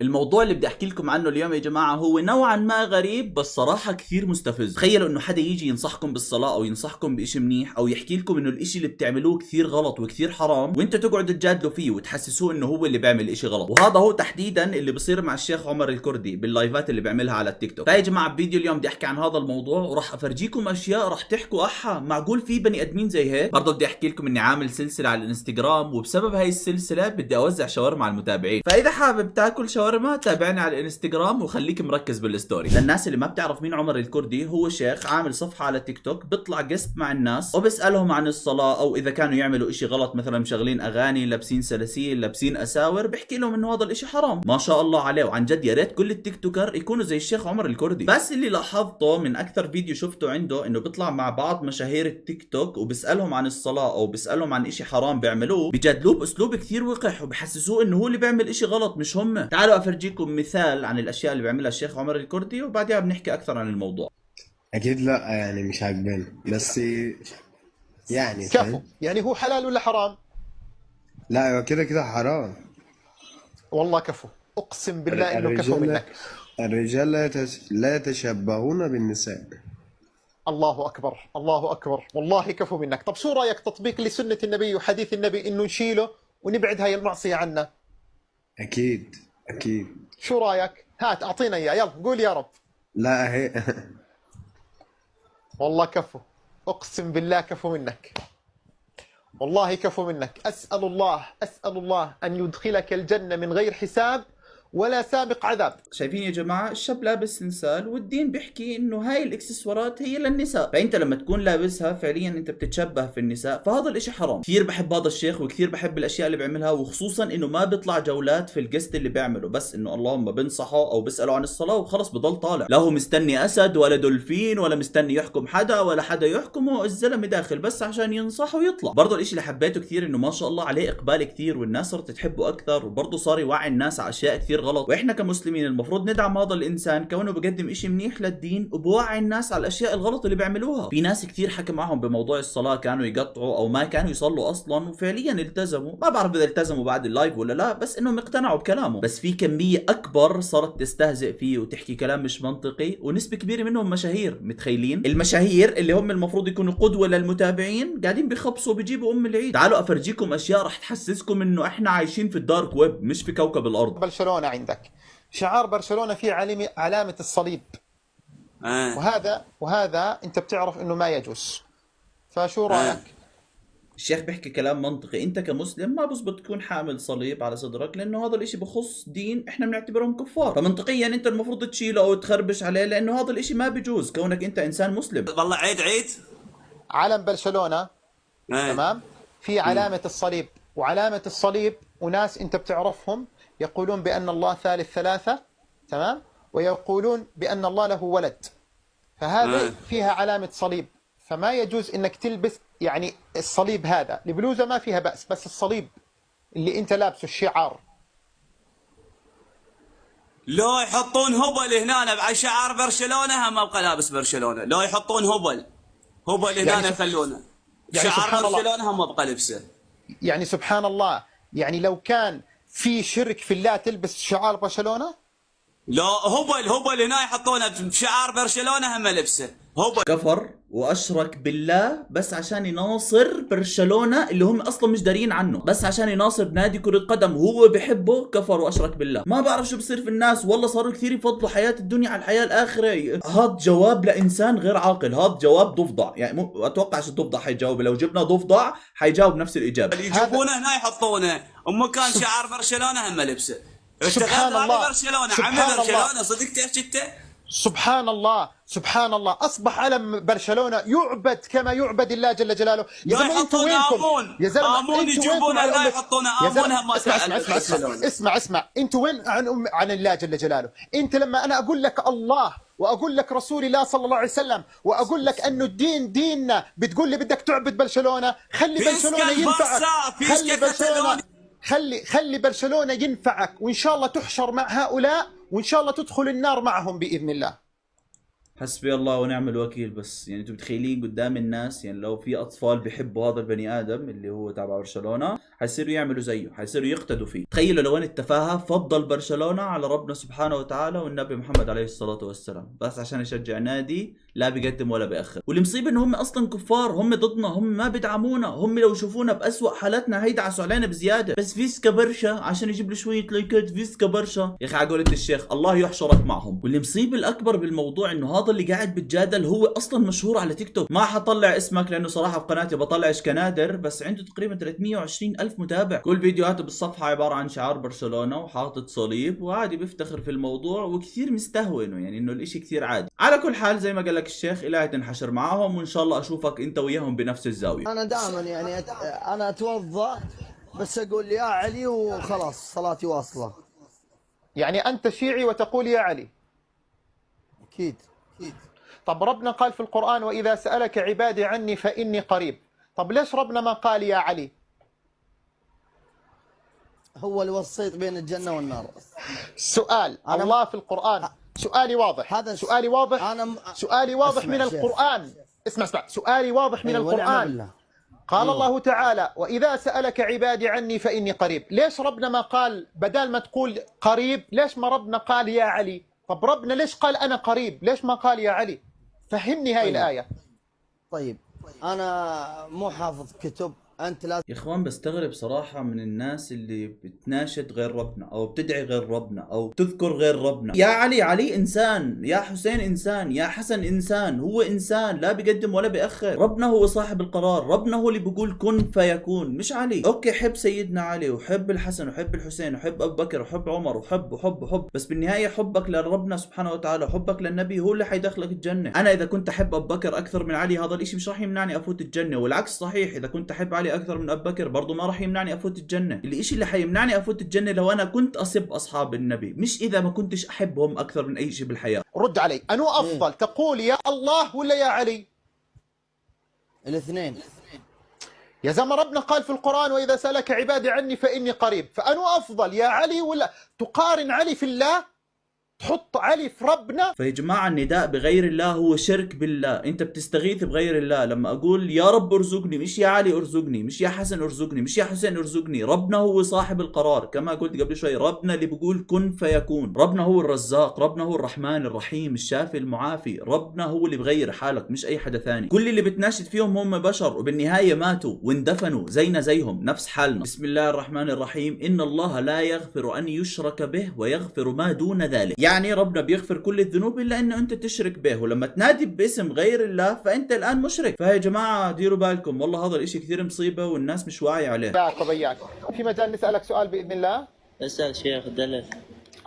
الموضوع اللي بدي احكي لكم عنه اليوم يا جماعه هو نوعا ما غريب، بس صراحه كثير مستفز. تخيلوا انه حدا يجي ينصحكم بالصلاه او ينصحكم بإشي منيح او يحكي لكم انه الإشي اللي بتعملوه كثير غلط وكثير حرام، وانتوا تقعدوا تجادلوا فيه وتحسسوه انه هو اللي بيعمل إشي غلط. وهذا هو تحديدا اللي بصير مع الشيخ عمر الكردي باللايفات اللي بيعملها على التيك توك. فيا جماعه بفيديو اليوم بدي احكي عن هذا الموضوع، وراح افرجيكم اشياء راح تحكوا احا معقول في بني ادمين زي هيك. برضه بدي احكي لكم اني عامل سلسله على الانستغرام، وبسبب هاي السلسله بدي اوزع شاورما على المتابعين، فاذا حابب تاكل شاورما تابعني على الانستغرام وخليك مركز بالستوري. للناس اللي ما بتعرف مين عمر الكردي، هو شيخ عامل صفحه على تيك توك بيطلع جست مع الناس وبسالهم عن الصلاه، او اذا كانوا يعملوا اشي غلط مثلا مشغلين اغاني، لابسين سلاسل، لابسين اساور، بحكي لهم انه هذا الاشي حرام. ما شاء الله عليه، وعن جد يا ريت كل التيك توكر يكونوا زي الشيخ عمر الكردي. بس اللي لاحظته من اكثر فيديو شفته عنده انه بيطلع مع بعض مشاهير التيك توك وبسالهم عن الصلاه او بسالهم عن اشي حرام بيعملوه، بجادلوه باسلوب كثير وقح وبحسسوه انه هو اللي بيعمل اشي غلط مش هم. تعالوا افرجيكم مثال عن الاشياء اللي بيعملها الشيخ عمر الكردي وبعدها بنحكي اكثر عن الموضوع. اكيد لا، يعني مش عاجباني بس يعني كفو. فاهم. يعني هو حلال ولا حرام؟ لا هو كده كده حرام. والله كفو، اقسم بالله انه كفو منك. الرجال لا يتشبهون بالنساء. الله اكبر الله اكبر، والله كفو منك. طب شو رايك تطبيق لسنه النبي وحديث النبي انه نشيله ونبعد هاي المعصيه عنا؟ اكيد اكيد. شو رايك؟ هات اعطينا اياه، يلا قول يا رب. لا هي والله كفو، اقسم بالله كفو منك، والله كفو منك. اسال الله ان يدخلك الجنه من غير حساب ولا سابق عذاب. شايفين يا جماعه الشاب لابس سنسال، والدين بيحكي انه هاي الاكسسوارات هي للنساء، فانت لما تكون لابسها فعليا انت بتتشبه في النساء، فهذا الاشي حرام. كثير بحب هذا الشيخ وكثير بحب الاشياء اللي بيعملها، وخصوصا انه ما بيطلع جولات في الجست اللي بيعمله، بس انه اللهم بنصحه او بيساله عن الصلاه وخلص بضل طالع. لا هو مستني اسد ولا دولفين ولا مستني يحكم حدا ولا حدا يحكمه، الزلمه داخل بس عشان ينصح ويطلع. برضه الاشي اللي حبيته كثير انه ما شاء الله عليه اقبال كثير، والناس صارت تحبه اكثر، وبرضه صار يوعي الناس على اشياء كثير غلط. واحنا كمسلمين المفروض ندعم هذا الانسان كونه بقدم اشي منيح للدين وبوعي الناس على الاشياء الغلط اللي بيعملوها. في ناس كثير حكى معهم بموضوع الصلاه كانوا يقطعوا او ما كانوا يصلوا اصلا، وفعليا التزموا. ما بعرف اذا التزموا بعد اللايف ولا لا، بس انهم اقتنعوا بكلامه. بس في كميه اكبر صارت تستهزئ فيه وتحكي كلام مش منطقي، ونسبه كبيره منهم مشاهير. متخيلين المشاهير اللي هم المفروض يكونوا قدوه للمتابعين قاعدين بيخبصوا بيجيبوا ام العيد. تعالوا افرجيكم اشياء راح تحسسكم انه احنا عايشين في الدارك ويب مش في كوكب الارض. برشلونه عندك شعار برشلونه فيه علامه الصليب، وهذا انت بتعرف انه ما يجوز، فشو رايك؟ الشيخ بيحكي كلام منطقي. انت كمسلم ما بزبط تكون حامل صليب على صدرك، لانه هذا الاشي بخص دين احنا بنعتبرهم كفار، فمنطقيا انت المفروض تشيله او تخربش عليه، لانه هذا الاشي ما بيجوز كونك انت انسان مسلم. والله عيد علم برشلونه تمام في علامه الصليب، وعلامه الصليب وناس انت بتعرفهم يقولون بان الله ثالث ثلاثه، تمام، ويقولون بان الله له ولد، فهذا فيها علامه صليب، فما يجوز انك تلبس يعني الصليب هذا. البلوزه ما فيها بأس، بس الصليب اللي انت لابسه الشعار. لو يحطون هبل هنا بعد شعار برشلونه هم ابقى لابس برشلونه. لو يحطون هبل هنا يعني يخلونه يعني شعار برشلونه هم ابقى لبسه. يعني سبحان الله، يعني لو كان في شرك في الله تلبس شعار برشلونه؟ لا هبل هنا يحطونه بشعار برشلونه هم لبسه هبل. كفر واشرك بالله بس عشان يناصر برشلونة اللي هم اصلا مش دارين عنه، بس عشان يناصر نادي كرة قدم وهو بحبه. كفر واشرك بالله. ما بعرف شو بصير في الناس، والله صاروا كثير يفضلوا حياة الدنيا على الحياة الاخرة. هاد جواب لانسان غير عاقل، هاد جواب ضفدع. يعني اتوقعش الضفدع حيجاوب، لو جبنا ضفدع حيجاوب نفس الاجابة. اللي يجيبونه هنا يحطونه كان شعار برشلونه هم لبسه. سبحان الله، برشلونه سبحان عمل الله. برشلونه صدق تحكي سبحان الله سبحان الله، اصبح علم برشلونه يعبد كما يعبد الله جل جلاله. يا زلمه انتوا وينكم؟ يا زلمه امون يجيبون لا يحطون امون هم اسمع انتوا وين عن الله جل جلاله؟ انت لما انا اقول لك الله واقول لك رسول الله صلى الله عليه وسلم واقول لك انه الدين ديننا، بتقول لي بدك تعبد برشلونه؟ خلي برشلونه ينفعك، خلي برشلونه ينفعك، وان شاء الله تحشر مع هؤلاء، وان شاء الله تدخل النار معهم باذن الله. حسبي الله ونعم الوكيل. بس يعني انتم متخيلين قدام الناس يعني لو في اطفال بيحبوا هذا البني ادم اللي هو تابع برشلونه حيصيروا يعملوا زيه، حيصيروا يقتدوا فيه. تخيلوا لو وين التفاهه، فضل برشلونه على ربنا سبحانه وتعالى والنبي محمد عليه الصلاه والسلام بس عشان يشجع نادي لا بيقدم ولا بيأخر. والمصيبه انه هم اصلا كفار، هم ضدنا، هم ما بيدعمونا، هم لو يشوفونا بأسوأ حالاتنا هيدعسوا علينا بزياده. بس فيسكا برشا عشان يجيب له شويه لايكات، فيسكا برشا يا اخي على قولة الشيخ الله يحشرك معهم. والمصيبه الاكبر بالموضوع انه هذا اللي قاعد بتجادل هو اصلا مشهور على تيك توك. ما حطلع اسمك لانه صراحه في قناتي بطلعش كنادر، بس عنده تقريبا 320 الف متابع. كل فيديوهاته بالصفحه عباره عن شعار برشلونه وحاطط صليب وعادي بيفتخر في الموضوع وكثير مستهونه، يعني انه الاشي كثير عادي. على كل حال زي ما قال لك الشيخ الهي تنحشر معاهم وان شاء الله اشوفك انت وياهم بنفس الزاويه. انا دائما يعني انا اتوضا بس اقول يا علي وخلاص صلاتي واصله. يعني أنت شيعي وتقول يا علي؟ اكيد. طب ربنا قال في القرآن وإذا سألك عبادي عني فإني قريب. طب ليش ربنا ما قال يا علي؟ هو الوسيط بين الجنه والنار. سؤال الله في القرآن، سؤالي واضح، هذا سؤالي واضح، سؤالي واضح من القرآن. اسمع سؤالي واضح من القرآن. قال الله تعالى وإذا سألك عبادي عني فإني قريب. ليش ربنا ما قال بدل ما تقول قريب ليش ما ربنا قال يا علي؟ طب ربنا ليش قال أنا قريب؟ ليش ما قال يا علي؟ فهمني هاي الآية. طيب أنا مو حافظ كتب، أنت لازم. يا اخوان بستغرب صراحة من الناس اللي بتناشد غير ربنا او بتدعي غير ربنا او تذكر غير ربنا. يا علي، علي انسان، يا حسين انسان، يا حسن انسان، هو انسان لا بيقدم ولا بيأخر. ربنا هو صاحب القرار، ربنا هو اللي بيقول كن فيكون مش علي. اوكي حب سيدنا علي وحب الحسن وحب الحسين وحب ابو بكر وحب عمر وحب بس بالنهاية حبك لربنا سبحانه وتعالى وحبك للنبي هو اللي حيدخلك الجنة. انا اذا كنت احب ابو بكر اكثر من علي هذا الاشي مش راح يمنعني افوت الجنة، والعكس صحيح، اذا كنت احب علي اكثر من ابو بكر برضه ما راح يمنعني افوت الجنه. الاشي اللي حيمنعني افوت الجنه لو انا كنت اسب اصحاب النبي، مش اذا ما كنتش احبهم اكثر من اي شيء بالحياه. رد علي، انو افضل تقول يا الله ولا يا علي؟ الاثنين. يا زلمه ربنا قال في القران واذا سالك عبادي عني فاني قريب، فانو افضل يا علي ولا تقارن علي في الله؟ تحط علي في ربنا؟ فيا جماعه النداء بغير الله هو شرك بالله، انت بتستغيث بغير الله. لما اقول يا رب ارزقني، مش يا علي ارزقني، مش يا حسن ارزقني، مش يا حسين ارزقني، ربنا هو صاحب القرار. كما قلت قبل شوي ربنا اللي بيقول كن فيكون، ربنا هو الرزاق، ربنا هو الرحمن الرحيم الشافي المعافي، ربنا هو اللي بغير حالك مش اي حدا ثاني. كل اللي بتناشد فيهم هم بشر وبالنهايه ماتوا واندفنوا زينا زيهم نفس حالنا. بسم الله الرحمن الرحيم ان الله لا يغفر ان يشرك به ويغفر ما دون ذلك. يعني ربنا بيغفر كل الذنوب الا انه انت تشرك به، ولما تنادي باسم غير الله فانت الان مشرك. فيا جماعه ديروا بالكم، والله هذا الاشي كثير مصيبه والناس مش واعيه عليه. وبياك في مجال نسالك سؤال باذن الله؟ اسال شيخ دلل.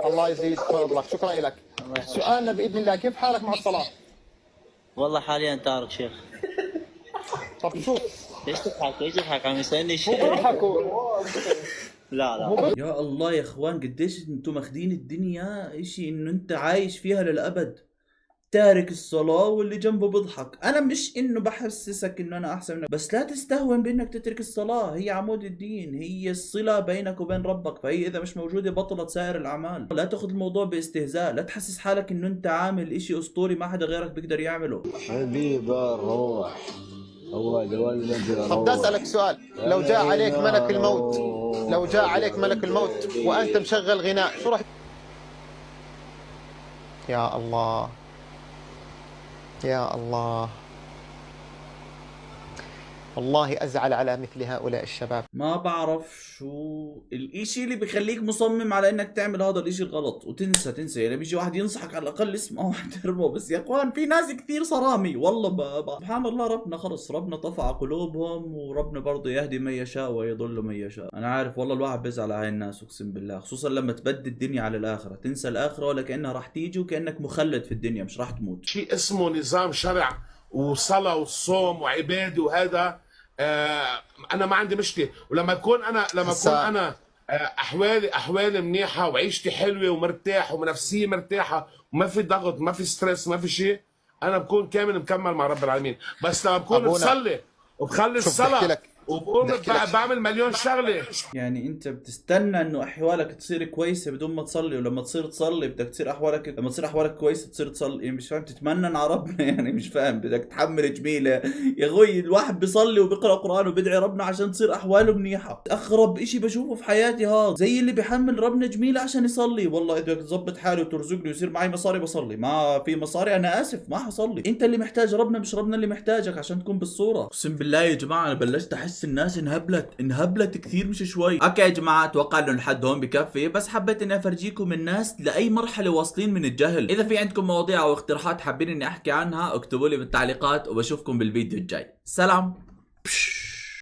الله يزيد فضلك، شكرا لك. سؤالنا باذن الله كيف حالك مع الصلاه؟ والله حاليا تارك شيخ. طب شوف ليش تضحك؟ ليش تضحك؟ عم يسالني مو بيضحكوا. لا يا الله يا اخوان قديش انتم ماخذين الدنيا اشي انه انت عايش فيها للابد، تارك الصلاة واللي جنبه بيضحك. انا مش انه بحسسك انه انا احسن منك، بس لا تستهون بانك تترك الصلاة، هي عمود الدين، هي الصلة بينك وبين ربك، فهي اذا مش موجودة بطلت سائر الاعمال. لا تاخذ الموضوع باستهزاء، لا تحسس حالك انه انت عامل اشي اسطوري ما حدا غيرك بيقدر يعمله. حبيب الروح هو الولد. طب بدي اسالك سؤال، لو جاء عليك ملك الموت، لو جاء عليك ملك الموت وانت مشغل غناء شو راح؟ يا الله يا الله، والله ازعل على مثل هؤلاء الشباب. ما بعرف شو الاشي اللي بخليك مصمم على انك تعمل هذا الاشي الغلط وتنسى يعني بيجي واحد ينصحك على الاقل اسمه واحترمه. بس يا اخوان في ناس كثير صرامي والله سبحان الله. ربنا خلص، ربنا طفع قلوبهم، وربنا برضه يهدي من يشاء ويضل من يشاء. انا عارف والله الواحد بيزعل على هاي الناس اقسم بالله، خصوصا لما تبدي الدنيا على الاخره، تنسى الاخره ولا كانها راح تيجي وكانك مخلد في الدنيا مش راح تموت. شيء اسمه نظام شرع وصلاة والصوم وعبادة وهذا انا ما عندي مشكله. ولما اكون انا احوالي منيحه وعيشتي حلوه ومرتاح ونفسيتي مرتاحه وما في ضغط ما في ستريس ما في شيء، انا بكون كامل مكمل مع رب العالمين. بس لما بكون بصلي وبخلي الصلاه وبقوم بعمل مليون شغله. يعني انت بتستنى انه احوالك تصير كويسه بدون ما تصلي، ولما تصير تصلي بدك تصير احوالك، لما تصير احوالك كويسه تصير تصلي؟ يعني مش فاهم، تتمنن على ربنا يعني مش فاهم، بدك تحمل جميله يا اخوي. الواحد بيصلي وبيقرا قران وبيدعي ربنا عشان تصير احواله منيحه. اغرب اشي بشوفه في حياتي هذا، زي اللي بيحمل ربنا جميله عشان يصلي. والله اذا تظبط حالي وترزقني ويصير معي مصاري بصلي، ما في مصاري انا اسف ما حصلي. انت اللي محتاج ربنا مش ربنا اللي محتاجك عشان تكون بالصوره. اقسم بالله يا جماعه انا بلشت احس الناس انهبلت كثير مش شوي. اوكي يا جماعه اتوقع انه لحد هون بكفي، بس حبيت اني افرجيكم الناس لاي مرحله واصلين من الجهل. اذا في عندكم مواضيع او اقتراحات حابين اني احكي عنها اكتبوا لي بالتعليقات، وبشوفكم بالفيديو الجاي. سلام.